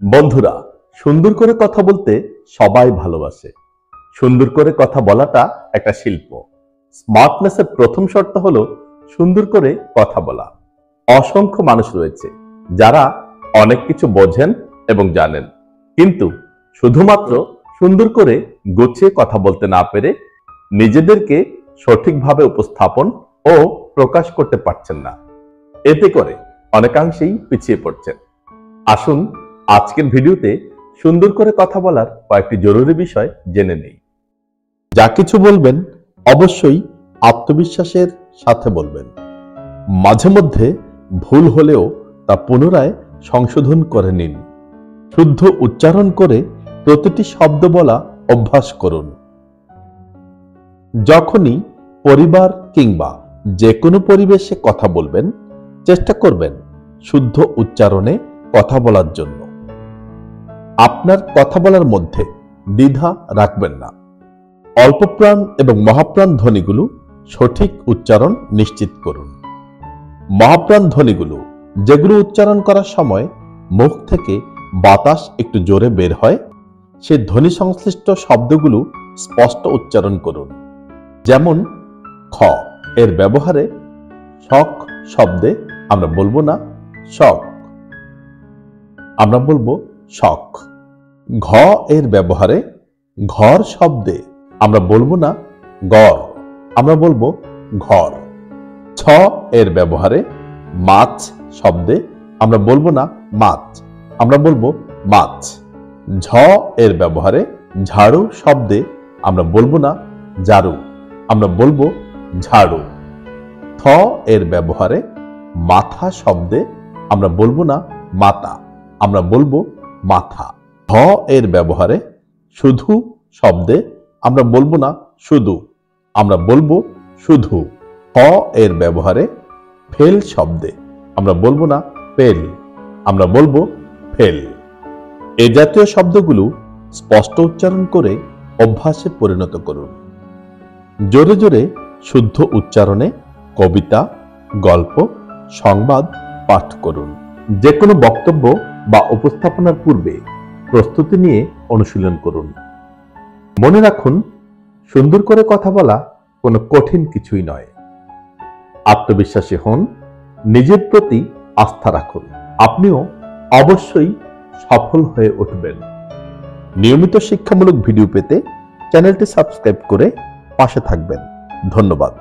বন্ধুরা, সুন্দর করে কথা বলতে সবাই ভালোবাসে। সুন্দর করে কথা বলাটা একটা শিল্প। স্মার্টনেসের প্রথম শর্ত হলো সুন্দর করে কথা বলা। অসংখ্য মানুষ রয়েছে যারা অনেক কিছু বোঝেন এবং জানেন, কিন্তু শুধুমাত্র সুন্দর করে গুছিয়ে কথা বলতে না পেরে নিজেদেরকে সঠিকভাবে উপস্থাপন ও প্রকাশ করতে পারছেন না। এতে করে অনেকাংশেই পিছিয়ে পড়ছেন। আসুন আজকের ভিডিওতে সুন্দর করে কথা বলার কয়েকটি জরুরি বিষয় জেনে নেই। যা কিছু বলবেন অবশ্যই আত্মবিশ্বাসের সাথে বলবেন। মাঝে মধ্যে ভুল হলেও তা পুনরায় সংশোধন করে নিন। শুদ্ধ উচ্চারণ করে প্রতিটি শব্দ বলা অভ্যাস করুন। যখনই পরিবার কিংবা যে কোনো পরিবেশে কথা বলবেন, চেষ্টা করবেন শুদ্ধ উচ্চারণে কথা বলার জন্য। আপনার কথা বলার মধ্যে দ্বিধা রাখবেন না। অল্পপ্রাণ এবং মহাপ্রাণ ধ্বনিগুলো সঠিক উচ্চারণ নিশ্চিত করুন। মহাপ্রাণ ধ্বনিগুলো যেগুলো উচ্চারণ করার সময় মুখ থেকে বাতাস একটু জোরে বের হয়, সে ধ্বনি সংশ্লিষ্ট শব্দগুলো স্পষ্ট উচ্চারণ করুন। যেমন খ এর ব্যবহারে শখ শব্দে আমরা বলবো না শখ, আমরা বলবো শখ। ঘ এর ব্যবহারে ঘর শব্দে আমরা বলবো না গড়, আমরা বলবো ঘর। ছ এর ব্যবহারে মাছ শব্দে আমরা বলবো না মাছ, আমরা বলবো মাছ। ঝ এর ব্যবহারে ঝাড়ু শব্দে আমরা বলবো না ঝাড়ু, আমরা বলবো ঝাড়ু। থ এর ব্যবহারে মাথা শব্দে আমরা বলবো না মাতা, আমরা বলবো মাথা। হ এর ব্যবহারে শুধু শব্দে আমরা বলবো না শুধু, আমরা বলবো শুধু। হ এর ব্যবহারে ফেল শব্দে আমরা বলবো না ফেল, আমরা বলবো ফেল। এ জাতীয় শব্দগুলো স্পষ্ট উচ্চারণ করে অভ্যাসে পরিণত করুন। জোরে জোরে শুদ্ধ উচ্চারণে কবিতা, গল্প, সংবাদ পাঠ করুন। যে কোনো বক্তব্য বা উপস্থাপনার পূর্বে প্রস্তুতি নিয়ে অনুশীলন করুন। মনে রাখুন, সুন্দর করে কথা বলা কোনো কঠিন কিছুই নয়। আত্মবিশ্বাসী হন, নিজের প্রতি আস্থা রাখুন, আপনিও অবশ্যই সফল হয়ে উঠবেন। নিয়মিত শিক্ষামূলক ভিডিও পেতে চ্যানেলটি সাবস্ক্রাইব করে পাশে থাকবেন। ধন্যবাদ।